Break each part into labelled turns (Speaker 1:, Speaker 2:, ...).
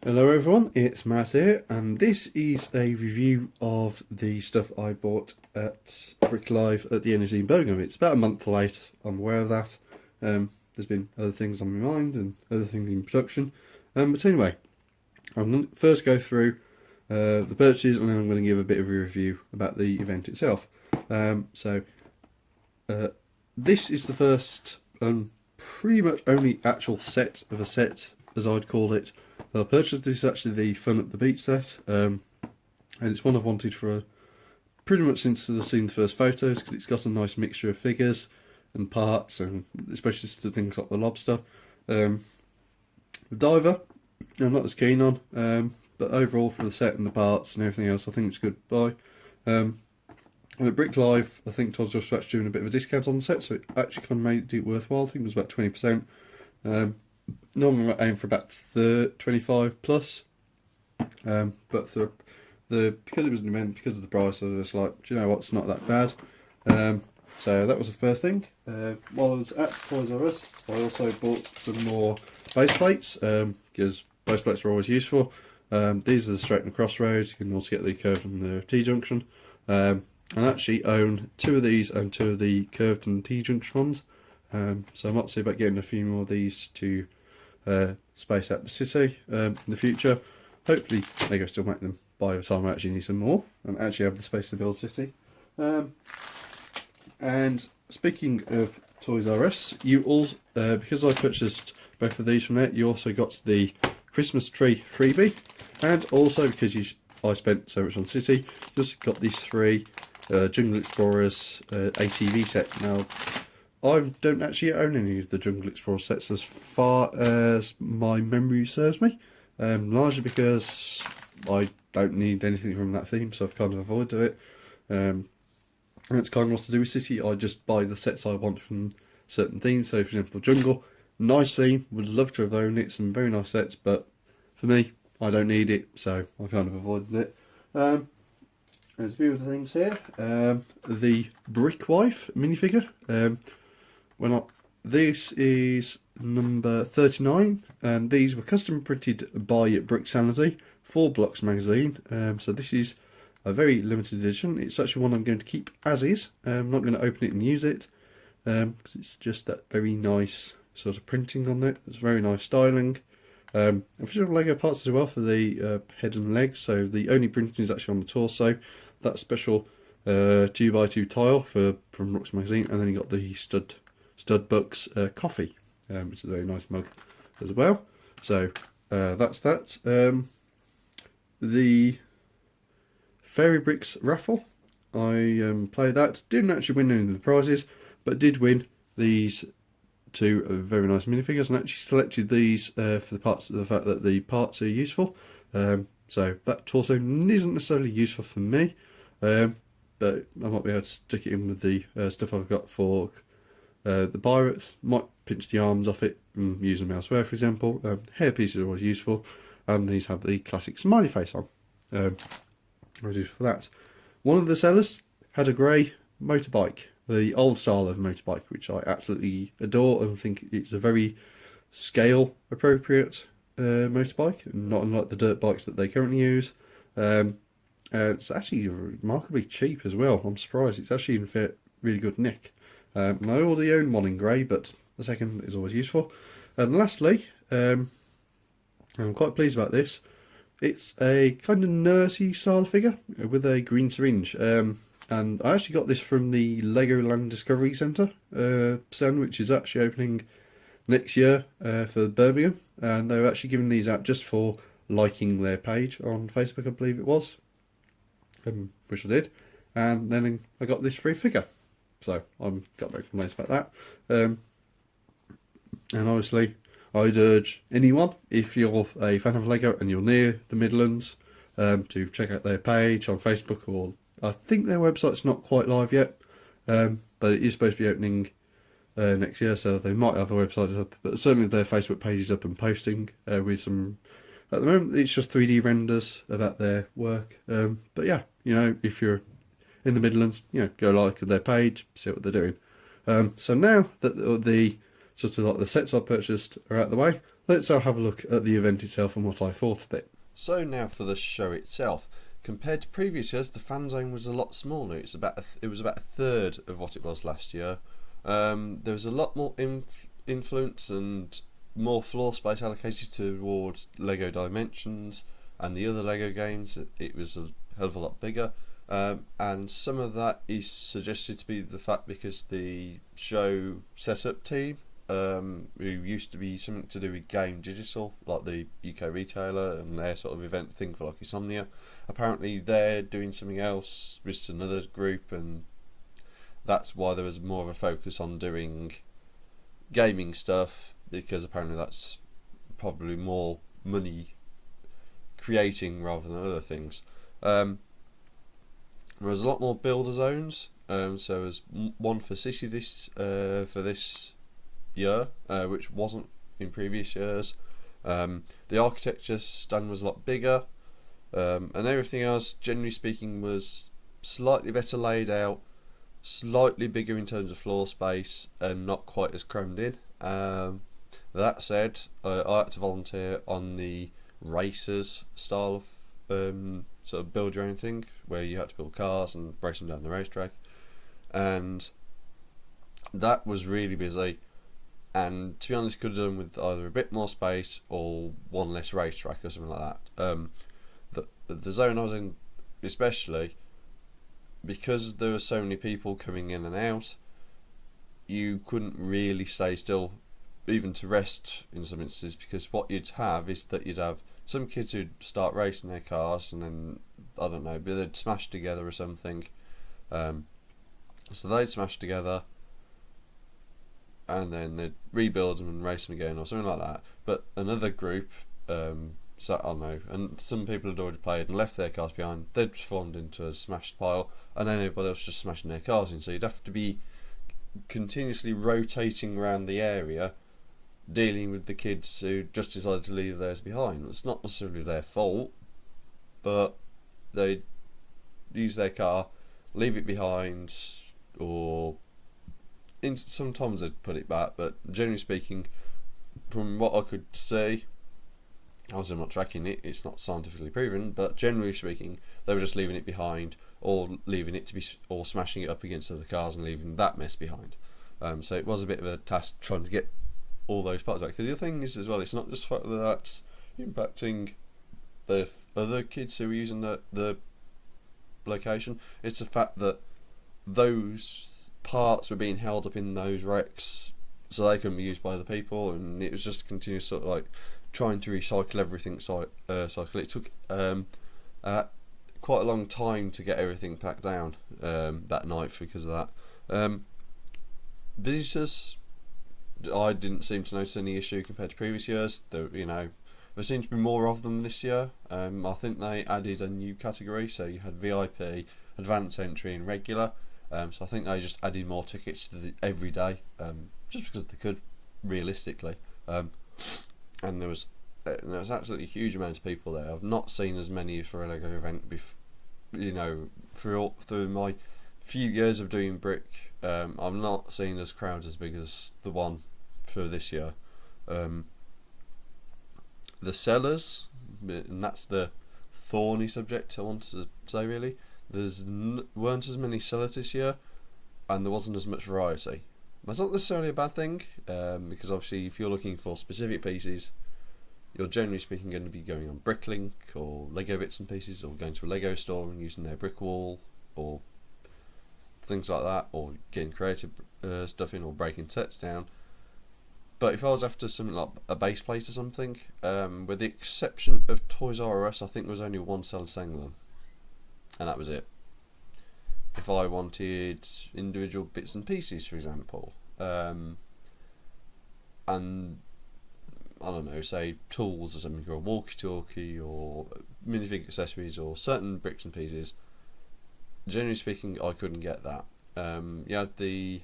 Speaker 1: Hello everyone, it's Matt here, and this is a review of the stuff I bought at BrickLive at the NEC Birmingham. It's about a month late, I'm aware of that. There's been other things on my mind and other things in production. But anyway, I'm going to first go through the purchases, and then I'm going to give a bit of a review about the event itself. This is the first pretty much only actual set of a set, as I'd call it. I purchased this, actually the Fun at the Beach set, and it's one I've wanted for pretty much since I've seen the first photos, because it's got a nice mixture of figures and parts, and especially to things like the lobster. The diver I'm not as keen on, but overall for the set and the parts and everything else, I think it's a good buy. And at BrickLive, I think Todd's just actually doing a bit of a discount on the set, so it actually kind of made it worthwhile. I think it was about 20%. Normally I aim for about 25 plus, but for because it was an event, because of the price, I was just like, do you know what, it's not that bad. So that was the first thing. While I was at Toys R Us, I also bought some more base plates, because base plates are always useful. These are the straight and crossroads. You can also get the curved and the T-junction. I actually own two of these and two of the curved and T-junction ones. So I might see about getting a few more of these to space out the city in the future. Hopefully Lego still make them by the time I actually need some more and actually have the space to build a city. And speaking of Toys R Us, you all because I purchased both of these from there, you also got the Christmas tree freebie, and also because I spent so much on city, you also got these three Jungle Explorers ATV sets. Now, I don't actually own any of the Jungle Explorer sets as far as my memory serves me, largely because I don't need anything from that theme, so I've kind of avoided it. And it's kind of what to do with City. I just buy the sets I want from certain themes. So, for example, Jungle, nice theme, would love to have owned it, some very nice sets, but for me, I don't need it, so I kind of avoided it. There's a few other things here. The Brick Wife minifigure. This is number 39, and these were custom printed by Brick Sanity for Blocks magazine. So this is a very limited edition. It's actually one I'm going to keep as is. I'm not going to open it and use it, because it's just that very nice sort of printing on it. It's very nice styling. Official Lego parts as well for the head and legs. So the only printing is actually on the torso. That special 2x2 tile from Blocks magazine, and then you got the Stud Bucks coffee, which is a very nice mug as well. So that's that. The Fairy Bricks raffle, I played that. Didn't actually win any of the prizes, but did win these two very nice minifigures, and actually selected these for the parts of the fact that the parts are useful. So that torso isn't necessarily useful for me, but I might be able to stick it in with the stuff I've got for the pirates. Might pinch the arms off it and use them elsewhere, for example. Hair pieces are always useful, and these have the classic smiley face on. Always useful for that. One of the sellers had a grey motorbike, the old style of motorbike, which I absolutely adore and think it's a very scale appropriate motorbike, not unlike the dirt bikes that they currently use. It's actually remarkably cheap as well. I'm surprised. It's actually in really good nick. And I already own one in grey, but the second is always useful. And lastly, I'm quite pleased about this. It's a kind of nursey style figure with a green syringe. And I actually got this from the Legoland Discovery Centre stand, which is actually opening next year for Birmingham. And they were actually giving these out just for liking their page on Facebook, I believe it was. Which I did. And then I got this free figure. So I've got no complaints about that. And obviously, I'd urge anyone, if you're a fan of Lego and you're near the Midlands, to check out their page on Facebook, or I think their website's not quite live yet, but it is supposed to be opening next year, so they might have a website up, but certainly their Facebook page is up and posting with some. At the moment, it's just 3D renders about their work. But yeah, you know, if you're in the Midlands, you know, go like their page, see what they're doing. So now that the sort of like the sets I purchased are out of the way, let's have a look at the event itself and what I thought of it.
Speaker 2: So now for the show itself. Compared to previous years, the fan zone was a lot smaller. It was about a third of what it was last year. There was a lot more influence and more floor space allocated towards Lego Dimensions and the other Lego games. It was a hell of a lot bigger. And some of that is suggested to be the fact because the show setup team, who used to be something to do with Game Digital, like the UK retailer and their sort of event thing for like Insomnia, apparently they're doing something else with another group, and that's why there was more of a focus on doing gaming stuff, because apparently that's probably more money creating rather than other things. There was a lot more builder zones, so there's one for City for this year, which wasn't in previous years. The architecture stand was a lot bigger, and everything else, generally speaking, was slightly better laid out, slightly bigger in terms of floor space, and not quite as crammed in. That said, I had to volunteer on the racers style of sort of build your own thing, where you had to build cars and race them down the racetrack, and that was really busy. And to be honest, could have done with either a bit more space or one less racetrack or something like that. The zone I was in, especially because there were so many people coming in and out, you couldn't really stay still, even to rest in some instances, because what you'd have is that you'd have some kids who'd start racing their cars and then, I don't know, they'd smash together or something. So they'd smash together and then they'd rebuild them and race them again or something like that. But another group, so I don't know, and some people had already played and left their cars behind, they'd formed into a smashed pile, and then everybody else just smashing their cars in. So you'd have to be continuously rotating around the area, dealing with the kids who just decided to leave theirs behind. It's not necessarily their fault, but they use their car, leave it behind, or sometimes they'd put it back. But generally speaking, from what I could see, obviously I'm not tracking it, it's not scientifically proven, but generally speaking, they were just leaving it behind, or leaving it to be, or smashing it up against other cars and leaving that mess behind. So it was a bit of a task trying to get all those parts out. Because the thing is as well, it's not just the fact that that's impacting the other kids who are using the location, it's the fact that those parts were being held up in those wrecks so they couldn't be used by other people, and it was just continuous sort of like trying to recycle everything. It took quite a long time to get everything packed down that night because of that. Visitors, I didn't seem to notice any issue compared to previous years. There seems to be more of them this year. I think they added a new category, so you had VIP, advanced entry, and regular. So I think they just added more tickets to the everyday, just because they could, realistically. And there was absolutely a huge amount of people there. I've not seen as many for a Lego event through my few years of doing Brick. I've not seen as crowds as big as the one for this year. The sellers, and that's the thorny subject I want to say really, weren't as many sellers this year, and there wasn't as much variety. That's not necessarily a bad thing, because obviously if you're looking for specific pieces, you're generally speaking going to be going on BrickLink or Lego Bits and Pieces, or going to a Lego store and using their brick wall or things like that, or getting creative stuff in, or breaking sets down. But if I was after something like a base plate or something, with the exception of Toys R Us, I think there was only one seller selling them, and that was it. If I wanted individual bits and pieces, for example, and I don't know, say tools or something, or a walkie-talkie, or minifig accessories, or certain bricks and pieces, generally speaking, I couldn't get that. You had the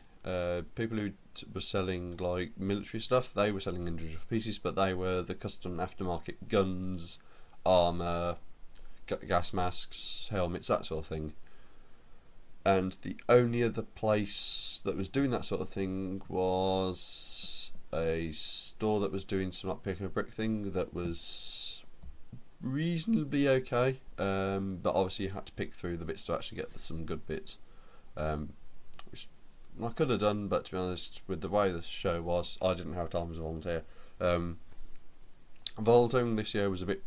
Speaker 2: people who were selling like military stuff, they were selling individual pieces, but they were the custom aftermarket guns, armour, gas masks, helmets, that sort of thing. And the only other place that was doing that sort of thing was a store that was doing some like pick a brick thing that was reasonably okay, but obviously you had to pick through the bits to actually get some good bits, which I could have done, but to be honest, with the way the show was, I didn't have time as a volunteer. Volunteering this year was a bit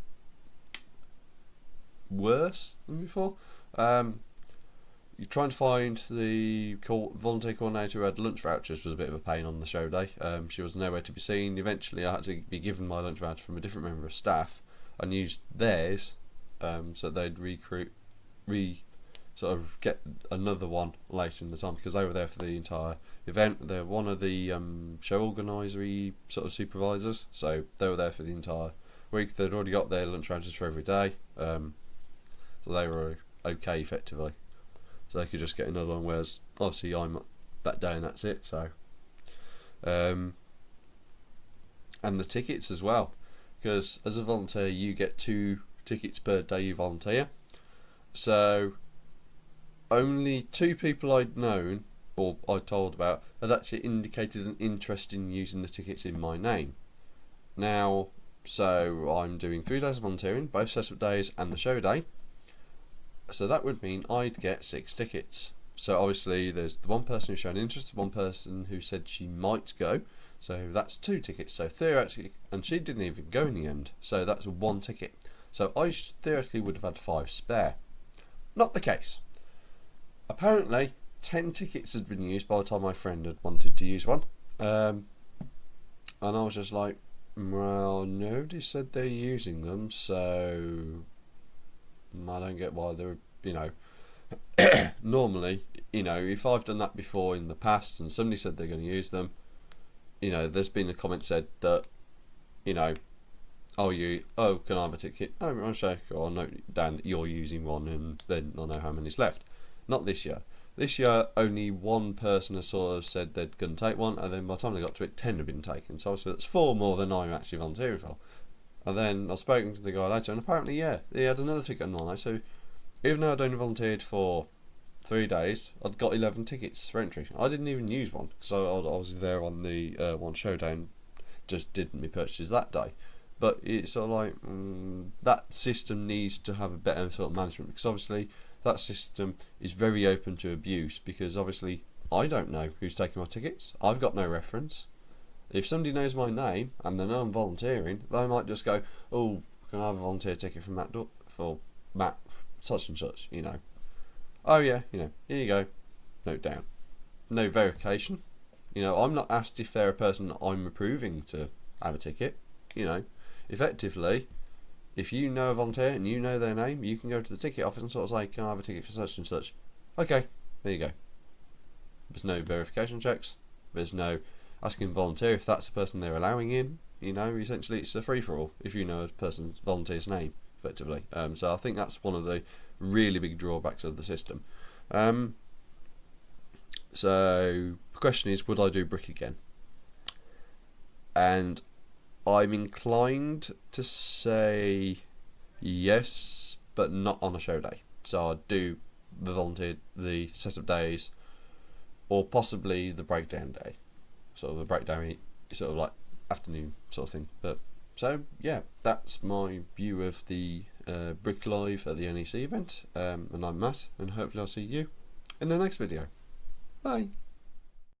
Speaker 2: worse than before. You're trying to find the volunteer coordinator who had lunch vouchers was a bit of a pain on the show day. She was nowhere to be seen. Eventually I had to be given my lunch voucher from a different member of staff and used theirs, so they'd sort of get another one later in the time, because they were there for the entire event. They're one of the show organisery sort of supervisors, so they were there for the entire week. They'd already got their lunch vouchers for every day, so they were okay effectively. So they could just get another one, whereas obviously I'm that day and that's it. So, and the tickets as well, because as a volunteer you get 2 tickets per day you volunteer. So only 2 people I'd known or I told about had actually indicated an interest in using the tickets in my name. Now, so I'm doing 3 days of volunteering, both setup days and the show day. So that would mean I'd get 6 tickets. So obviously there's the one person who showed interest, one person who said she might go. So that's 2 tickets. So theoretically, and she didn't even go in the end. So that's 1 ticket. So I theoretically would have had 5 spare. Not the case. Apparently 10 tickets had been used by the time my friend had wanted to use one. And I was just like, well, nobody said they're using them, so I don't get why they're, normally, if I've done that before in the past and somebody said they're going to use them, there's been a comment said that, can I have a ticket? Oh, I'll check, or I'll note down that you're using one, and then I'll know how many's left. Not this year. This year, only one person has sort of said they're going to take one, and then by the time they got to it, 10 had been taken. So obviously that's 4 more than I'm actually volunteering for. And then I've spoken to the guy later, and apparently, yeah, he had another ticket on one. So even though I'd only volunteered for 3 days, I'd got 11 tickets for entry. I didn't even use one, because I was there on the one showdown, just did my purchases that day. But it's sort of like, that system needs to have a better sort of management, because obviously that system is very open to abuse, because obviously I don't know who's taking my tickets. I've got no reference. If somebody knows my name and they know I'm volunteering, they might just go, oh, can I have a volunteer ticket from for Matt such and such, Oh yeah, here you go, note down. No verification. I'm not asked if they're a person that I'm approving to have a ticket. Effectively, if you know a volunteer and you know their name, you can go to the ticket office and sort of say, can I have a ticket for such and such? Okay, there you go. There's no verification checks. There's no asking volunteer if that's the person they're allowing in. Essentially it's a free-for-all if you know a person's volunteer's name, effectively. So I think that's one of the really big drawbacks of the system. So the question is, would I do Brick again? And I'm inclined to say yes, but not on a show day. So I'd do the setup days, or possibly the breakdown day. Sort of a breakdown, sort of like afternoon sort of thing. But so yeah, that's my view of the BrickLive at the NEC event. And I'm Matt, and hopefully I'll see you in the next video. Bye.